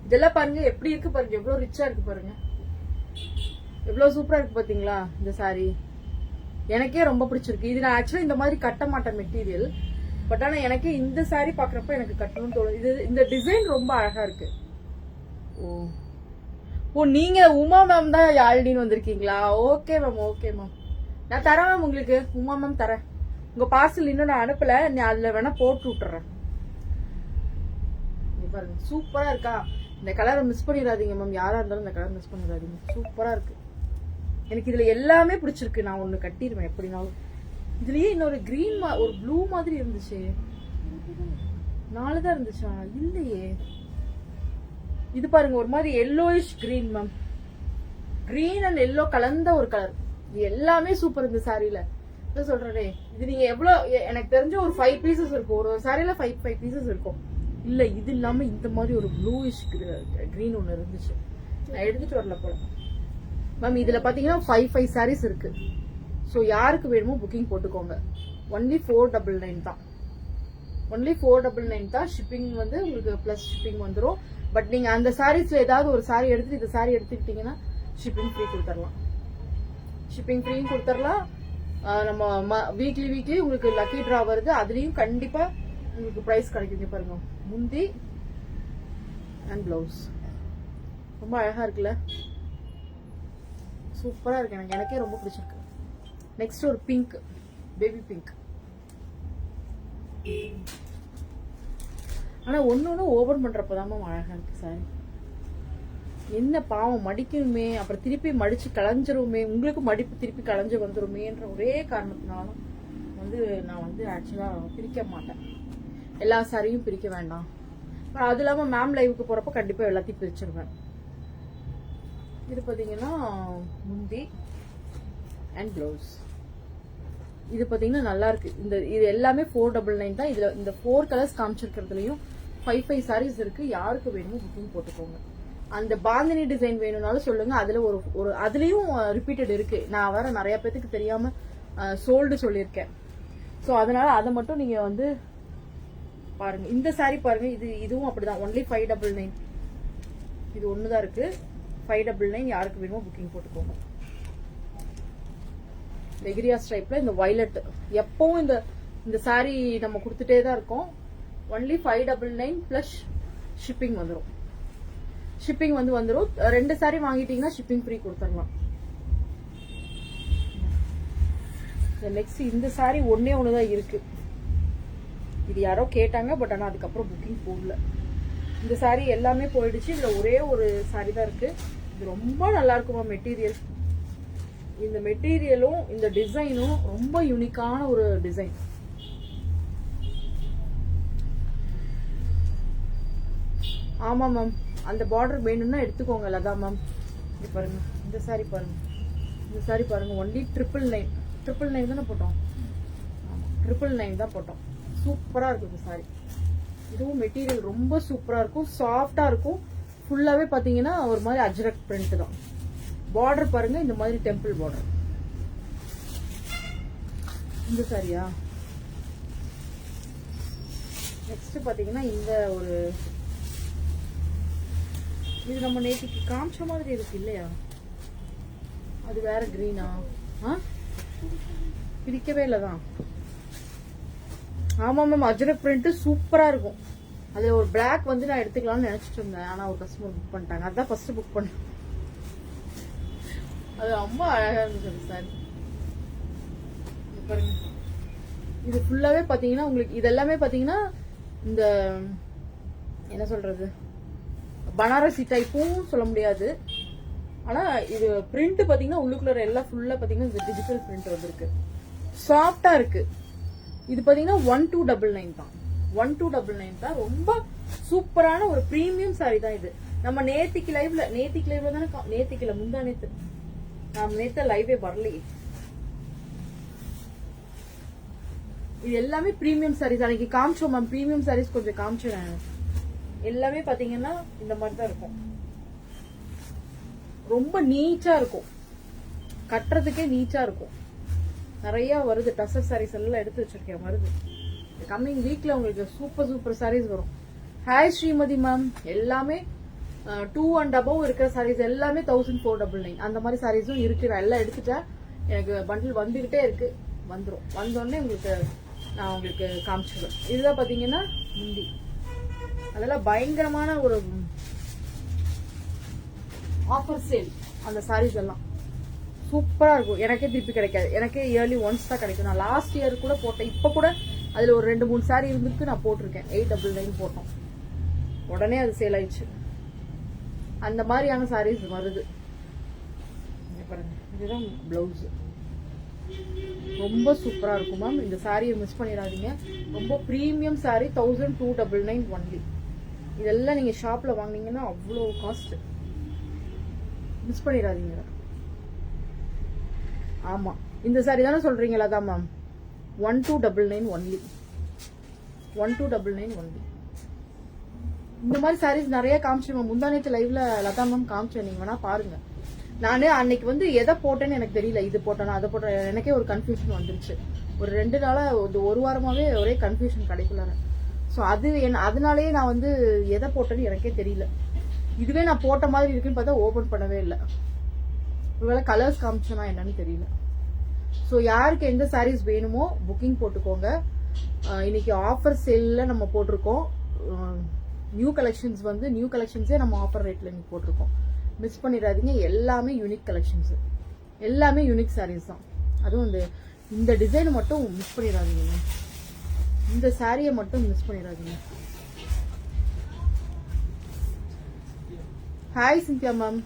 இதெல்லாம் பாருங்க எப்படி இருக்கு பாருங்க, எவ்வளவு ரிச்சா இருக்கு பாருங்க, எவ்வளவு சூப்பரா இருக்கு பாத்தீங்களா இந்த சாரி. எனக்கே ரொம்ப பிடிச்சிருக்கு. இது நான் ஆக்சுவலா இந்த மாதிரி கட்ட மாட்டேன் மெட்டீரியல், பட் ஆனா எனக்கு இந்த சாரி பாக்குறப்ப எனக்கு கட்டணும்னு தோணுது. இது இந்த டிசைன் ரொம்ப அழகா இருக்கு. ஓ நீங்க உமா மேம் தான் யாழினின்னு வந்திருக்கீங்களா? Okay ma'am. நான் தரேன் மேம் உங்களுக்கு, உமா மேம் தரேன். உங்க பார்சல் இன்னும் நான் அனுப்பல, நான் அதுல வேணா போட்டு விட்டுறேன். பாருங்க சூப்பரா இருக்கா. இந்த கலரை மிஸ் பண்ணிடாதீங்க மேம், யாரா இருந்தாலும் இந்த கலர் மிஸ் பண்ணிடாதீங்க, சூப்பரா இருக்கு. எனக்கு இதுல எல்லாமே பிடிச்சிருக்கு. நான் ஒண்ணு கட்டிடுவேன் எப்படினாலும். இதுலயே இன்னொரு கிரீன் ஒரு ப்ளூ மாதிரி இருந்துச்சு. 4 தான் இருந்துச்சா? இல்லையே. இது பாருங்க ஒரு மாதிரி yellowish green ma'am. Green and yellow கலந்த ஒரு கலர். எல்லாமே சூப்பர் இந்த சாரியில. சொல்றேன் இது நீங்க எவ்வளவு எனக்கு தெரிஞ்ச ஒரு 5 பீசஸ் இருக்கும். ஒரு சாரியில 5 பீசஸ் இருக்கும். இல்ல இது இல்லாம இந்த மாதிரி ஒரு ப்ளூயிஷ் கிரீன் ஒண்ணு இருந்துச்சு. நான் எடுத்துட்டு வரல போல மேம். இதுல பாத்தீங்கன்னா 5 சாரீஸ் இருக்கு. ஸோ யாருக்கு வேணுமோ புக்கிங் போட்டுக்கோங்க. ஒன்லி 499 தான். ஒன்லி 499 தான். ஷிப்பிங் வந்து உங்களுக்கு பிளஸ் ஷிப்பிங் வந்துடும். பட் நீங்க அந்த சாரீஸ்ல ஏதாவது ஒரு சாரி எடுத்து இந்த சாரி எடுத்துக்கிட்டீங்கன்னா ஷிப்பிங் ஃப்ரீ கொடுத்துடலாம். ஷிப்பிங் ஃப்ரீயும் கொடுத்துடலாம். நம்ம வீக்லி உங்களுக்கு லக்கி டிரா வருது. அதுலயும் கண்டிப்பா உங்களுக்கு பிரைஸ் கிடைக்குங்க. பாருங்க முந்தி அண்ட் பிளவுஸ் ரொம்ப அழகா இருக்குல்ல. சூப்பரா இருக்கு. எனக்கே ரொம்ப பிடிச்சிருக்கு. நெக்ஸ்ட் ஒரு பிங்க், பேபி பிங்க். ஆனா ஒன்னு ஓபன் பண்றப்பதான் அழகா இருக்கு சாரி. என்ன பாவம் மடிக்கணுமே, அப்புறம் திருப்பி மடிச்சு களைஞ்சிருமே, உங்களுக்கு மடிப்பு திருப்பி களைஞ்சு வந்துருமேன்ற ஒரே காரணத்தினாலும் நான் ஆக்சுவலா பிரிக்க மாட்டேன். எல்லா சாரியும் பிரிக்க வேண்டாம். அது இல்லாம மேம் லைவுக்கு போறப்ப கண்டிப்பா எல்லாத்தையும் பிரிச்சிருவேன். இது பாத்தீங்கன்னா முந்தி அண்ட் பிளவுஸ். இது பாத்தீங்கன்னா நல்லா இருக்கு. இது எல்லாமே 499 தான். இதுல இந்த 4 கலர்ஸ் காமிச்சிருக்கிறதுலயும் 5 சாரீஸ் இருக்கு. யாருக்கு வேணுமோ புக்கிங் போட்டுக்கோங்க. அந்த பாந்தினி டிசைன் வேணும்னாலும் சொல்லுங்க. அதுல ஒரு அதுலயும் ரிப்பீட்டட் இருக்கு. நான் வேற நிறைய பேத்துக்கு தெரியாம சோல்டு சொல்லியிருக்கேன். ஸோ அதனால அதை மட்டும் நீங்க பாருங்க. இந்த சாரி பாருங்க. இதுவும் அப்படிதான். ஒன்லி 599. இது ஒண்ணுதான் இருக்கு. 599 யாருக்கு வேணுமோ புக்கிங் போட்டுக்கோங்க. லெகிரியா ஸ்ட்ரைப்ல இந்த வயலட் எப்பவும் இந்த சாரி நம்ம கொடுத்துட்டே தான் இருக்கோம். ஒன்லி 599 பிளஸ் ஷிப்பிங் வந்துடும். ஷிப்பிங் வந்துடும். 2 சாரி வாங்கிட்டீங்கன்னா ஷிப்பிங் ஃப்ரீ கொடுத்துடலாம். நெக்ஸ்ட் இந்த சாரி ஒண்ணுதான் இருக்கு. இது யாரோ கேட்டாங்க. பட் ஆனா அதுக்கப்புறம் புக்கிங் போடல. இந்த சாரி எல்லாமே போயிடுச்சு. இதுல ஒரே ஒரு சாரி தான் இருக்கு. இது ரொம்ப நல்லா இருக்குமா மெட்டீரியல். இந்த மெட்டீரியலும் இந்த டிசைனும் ரொம்ப யூனிக்கான ஒரு டிசைன். ஆமா மேம். அந்த பார்டர் வேணும்னா எடுத்துக்கோங்க லதா மேம். இது பாருங்க. இந்த சாரி பாருங்க. இந்த சாரி பாருங்க. ஒன்லி 999 தானே போட்டோம். 999 தான் போட்டோம். சூப்பரா இருக்கு இந்த சாரி. இதுவும் மெட்டீரியல் ரொம்ப சூப்பரா இருக்கும். சாஃப்டா இருக்கும். ஃபுல்லாவே பாத்தீங்கன்னா ஒரு மாதிரி அஜ்ரக் பிரிண்ட் தான். பார்டர் பாருங்க. இந்த மாதிரி டெம்பிள் பார்டர். இந்த சாரியா? நெக்ஸ்ட் பாத்தீங்கன்னா இந்த ஒரு இது நம்ம நேத்திக்கு காமிச்ச மாதிரி இருக்கு இல்லையா? அது வேற கிரீனா? பிரிக்கவே இல்லதான். ஆமா மேம். அஜ்ரக் பிரிண்ட் சூப்பரா இருக்கும். அதுல ஒரு பிளாக் நான் எடுத்துக்கலாம்னு நினைச்சிட்டு இருந்தேன். ஆனா ஒரு கஸ்டமர் புக் பண்ணிட்டாங்க. அதான் ஃபர்ஸ்ட் புக் பண்ணேன். அது ரொம்ப அழகா இருந்துச்சு சார். பாருங்க. இது ஃபுல்லாவே பாத்தீங்கன்னா உங்களுக்கு இது எல்லாமே பாத்தீங்கன்னா இந்த என்ன சொல்றது பனாரசி டைப்பும் சொல்ல முடியாது. ஆனா இது பிரிண்ட் பாத்தீங்கன்னா உள்ளுக்குள்ள எல்லாம் ஃபுல்லா பாத்தீங்கன்னா இந்த டிஜிட்டல் பிரிண்ட் வந்திருக்கு. சாஃப்டா இருக்கு. இது பாத்தீங்கன்னா 1299 தான். 1299 தான். ரொம்ப சூப்பரான ஒரு பிரீமியம் சாரி தான் இது. நம்ம நேத்திக்கு லைவ்ல தானே நேத்திக்குல முந்தா நேத்து நான் நேத்த லைவே வரலையே. இது எல்லாமே பிரீமியம் சாரீஸ். அன்னைக்கு காமிச்சோம் மேம். பிரீமியம் சாரீஸ் கொஞ்சம் காமிச்சேன். எல்லாமே பாத்தீங்கன்னா இந்த மாதிரி தான் இருக்கும். ரொம்ப நீச்சா இருக்கும். கட்டுறதுக்கே நீச்சா இருக்கும். நிறைய வருது. டசர் சாரீஸ் எல்லாம் எடுத்து வச்சிருக்கேன். வருது. கம்மிங் வீக்ல உங்களுக்கு சூப்பர் சாரீஸ் வரும். Hi Srimathi ma'am. எல்லாமே 2 and above இருக்கிற சாரீஸ் எல்லாமே 1499 அந்த மாதிரி சாரீஸும் இருக்கு. நான் எல்லாம் எடுத்துட்டேன். எனக்கு பண்டில் வந்துகிட்டே இருக்கு. வந்துடும். வந்தோடனே நான் உங்களுக்கு காமிச்சிடுவேன். இதுதான் பாத்தீங்கன்னா முந்தி. அதெல்லாம் பயங்கரமான ஒரு ஆஃபர் சேல். அந்த சாரீஸ் எல்லாம் சூப்பரா இருக்கும். எனக்கே திருப்பி கிடைக்காது. எனக்கே இயர்லி ஒன்ஸ் தான் கிடைக்கும். நான் லாஸ்ட் இயர் கூட போட்டேன். இப்ப கூட அதுல ஒரு 2-3 சாரி இருந்துருக்கு. நான் போட்டிருக்கேன். 899 போட்டோம். உடனே அது சேல் ஆயிடுச்சு. அந்த மாதிரியான சாரீஸ் வருது. பாருங்க. இதுதான் பிளவுஸ். ரொம்ப சூப்பரா இருக்கும் மேம். இந்த சாரியை மிஸ் பண்ணிடாதீங்க. ரொம்ப ப்ரீமியம் சாரி. 1299 ஒன்லி. இதெல்லாம் நீங்க ஷாப்ல வாங்குனீங்கன்னா அவ்வளோ காஸ்ட். மிஸ் பண்ணிடாதீங்க. ஆமா, இந்த சாரி தானே சொல்றீங்களா? தான் மேம். 1299 ஒன்லி. 1299 ஒன்லி. இந்த மாதிரி சாரீஸ் நிறைய காமிச்சேன் மேம். முந்தானேத்து லைவ்ல லதா மேம் காமிச்சேன், நீங்க வேணா பாருங்க. நானு அன்னைக்கு வந்து எதை போட்டேன்னு எனக்கு தெரியல. இது போட்டேனா அதை போட்டேன், எனக்கே ஒரு கன்ஃபியூஷன் வந்துருச்சு. ஒரு 2 நாளா ஒரு வாரமாவே ஒரே கன்ஃபியூஷன் கடைக்குள்ளார. ஸோ அது அதனாலேயே நான் வந்து எதை போட்டேன்னு எனக்கே தெரியல. இதுவே நான் போட்ட மாதிரி இருக்குன்னு பார்த்தா ஓபன் பண்ணவே இல்லை. ஒருவேளை கலர்ஸ் காமிச்சோன்னா என்னன்னு தெரியல. ஸோ யாருக்கு எந்த சாரீஸ் வேணுமோ புக்கிங் போட்டுக்கோங்க. இன்னைக்கு ஆஃபர் சேல்ல நம்ம போட்டிருக்கோம். நியூ கலெக்ஷன்ஸ் வந்து நியூ கலெக்ஷன்ஸே நம்ம ஆஃபர் ரேட்ல இன்னைக்கு போட்டிருக்கோம். மிஸ் பண்ணிடாதீங்க. எல்லாமே யூனிக் கலெக்ஷன்ஸ், எல்லாமே யூனிக் சாரீஸ் தான். அதுவும் இந்த டிசைன் மட்டும் மிஸ் பண்ணிடாதீங்க. இந்த சாரியை மட்டும் மிஸ் பண்ணிடாதீங்க. Hi Scindia ma'am.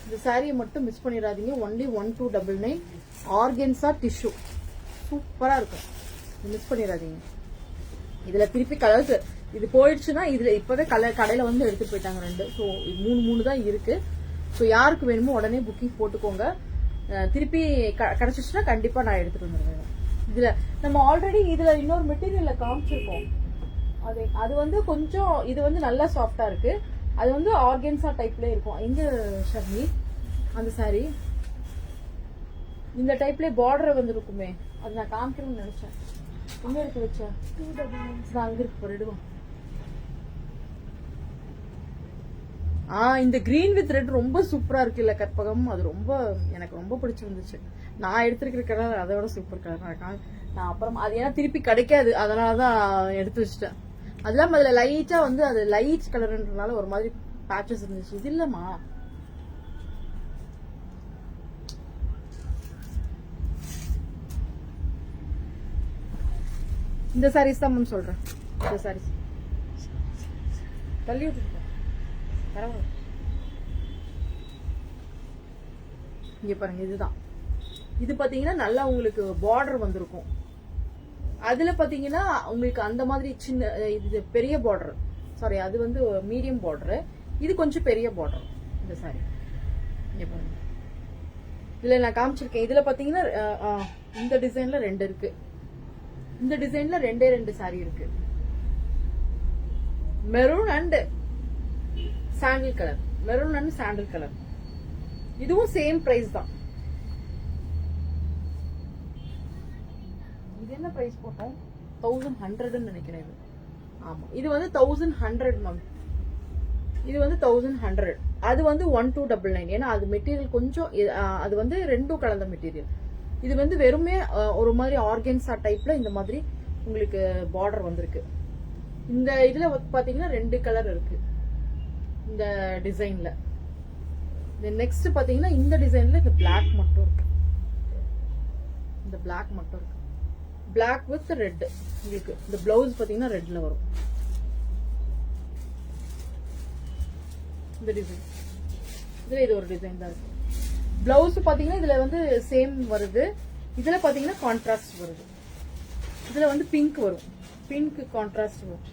இந்த சாரியை மட்டும் மிஸ் பண்ணிடாதீங்க. ஒன்லி 1299. ஆர்கன்ஸா டிஷ்யூ சூப்பரா இருக்கும். மிஸ் பண்ணிடாதீங்க. இதுல திருப்பி கலர்ஸ் இது போயிடுச்சுன்னா இதுல இப்பவே கடையில வந்து எடுத்துட்டு போயிட்டாங்க 2. ஸோ 3 தான் இருக்கு. ஸோ யாருக்கு வேணுமோ உடனே புக்கிங் போட்டுக்கோங்க. திருப்பி கிடைச்சிச்சுன்னா கண்டிப்பா நான் எடுத்துட்டு வந்துடுவேன். இதுல நம்ம ஆல்ரெடி இதுல இன்னொரு மெட்டீரியல்ல காமிச்சிருக்கோம். அது வந்து கொஞ்சம் இது வந்து நல்லா சாஃப்டா இருக்கு. அது வந்து ஆர்கன்ஸா டைப்ல இருக்கும். எங்க ஷர்மி அந்த சாரி இந்த டைப்ல பார்டர் வந்து இருக்குமே, அது நான் காமிக்கணும்னு நினைச்சேன். எங்க எடுத்து வச்சேன்? அங்க இருக்கு, போடுவோம். இந்த கிரீன் வித் ரெட் ரொம்ப சூப்பரா இருக்கு இல்ல கற்பகம். அது எனக்கு ரொம்ப பிடிச்சிருந்துச்சு. நான் எடுத்திருக்கிற கலர் அதை விட சூப்பர் கலர். நான் அப்புறம் அது ஏன்னா திருப்பி கிடைக்காது, அதனாலதான் எடுத்து வச்சுட்டேன். அதெல்லாம் அதுல லைட்டா வந்து அது லைட் கலர்ன்றதுனால ஒரு மாதிரி பேச்சஸ் இருந்துச்சு. இது இல்லம்மா, இந்த சாரீஸ் தான் மேம் சொல்றேன். இந்த சாரீஸ் தள்ளி விட்டுருக்கேன். பரவாயில்ல. இங்க பாருங்க, இதுதான். இது பாத்தீங்கன்னா நல்லா உங்களுக்கு பார்டர் வந்திருக்கும். அதுல பாத்தீங்கன்னா உங்களுக்கு அந்த மாதிரி சின்ன இது பெரிய பார்டர். சாரி, அது வந்து மீடியம் பார்டர். இது கொஞ்சம் பெரிய பார்டர் இந்த சாரி. இங்க பாருங்க, இதுல நான் காமிச்சிருக்கேன். இதுல பாத்தீங்கன்னா இந்த டிசைன்ல 2 இருக்கு. இந்த டிசைன்ல 2 சாரி இருக்கு. Maroon and sandal colour. Maroon and sandal colour. இதுவும் சேம் பிரைஸ் தான். இது என்ன பிரைஸ் போட்டோம்? 1100 நினைக்கிறேன். இது ஆமா, இது வந்து 1100 மேம். இது வந்து 1100. அது வந்து 1299. ஏன்னா அது மெட்டீரியல் கொஞ்சம் அது வந்து 2 கலந்த மெட்டீரியல். இது வந்து வெறுமே ஒரு மாதிரி ஆர்கன்ஸா டைப்ல இந்த மாதிரி உங்களுக்கு பார்டர் வந்திருக்கு. இந்த இதுல பாத்தீங்கன்னா 2 கலர் இருக்கு இந்த டிசைன்ல. நெக்ஸ்ட் பாத்தீங்கன்னா இந்த டிசைன்ல இந்த பிளாக் மட்டும் இருக்கு. இந்த பிளாக் மட்டும் இருக்கு. Black with red. உங்களுக்கு இந்த பிளவுஸ் பாத்தீங்கன்னா ரெட்ல வரும். இந்த டிசைன் இதுல இது ஒரு டிசைன் தான் இருக்கு. பிளவுஸ் பாத்தீங்கன்னா இதுல வந்து சேம் வருது. இதுல பாத்தீங்கன்னா கான்ட்ராஸ்ட் வருது. இதுல வந்து பிங்க் வரும். பிங்க் கான்ட்ராஸ்ட் வரும்.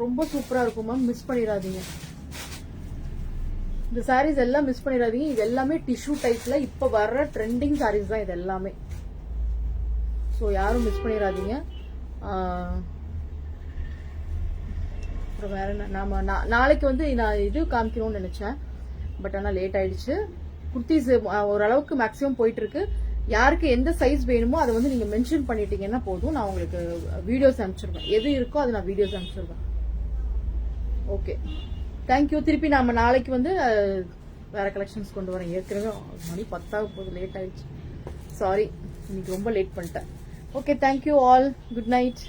ரொம்ப சூப்பரா இருக்கும் மேம். மிஸ் பண்ணிடாதீங்க. இந்த சாரீஸ் எல்லாம் மிஸ் பண்ணிடாதீங்க. இது எல்லாமே டிஷ்யூ டைப்ல இப்ப வர்ற ட்ரெண்டிங் சாரீஸ் தான் இது எல்லாமே. ஸோ யாரும் மிஸ் பண்ணிடாதீங்க. அப்புறம் வேற என்ன, நாம நாளைக்கு வந்து நான் இது காமிக்கணும்னு நினைச்சேன். பட் ஆனால் லேட் ஆயிடுச்சு. குர்த்திஸ் ஓரளவுக்கு மேக்ஸிமம் போயிட்டு இருக்கு. யாருக்கு எந்த சைஸ் வேணுமோ அதை வந்து நீங்க மென்ஷன் பண்ணிட்டீங்கன்னா போதும். நான் உங்களுக்கு வீடியோஸ் அனுப்பிச்சிருவேன். எது இருக்கோ அதை நான் வீடியோஸ் அனுப்பிச்சிருவேன். Okay, thank you. திருப்பி நாம நாளைக்கு வந்து வேற கலெக்ஷன்ஸ் கொண்டு வரேன். ஏற்கனவே மணி 10 போகுது, லேட் ஆயிடுச்சு. சாரி, இன்னைக்கு ரொம்ப லேட் பண்ணிட்டேன். Okay, thank you all. Good night.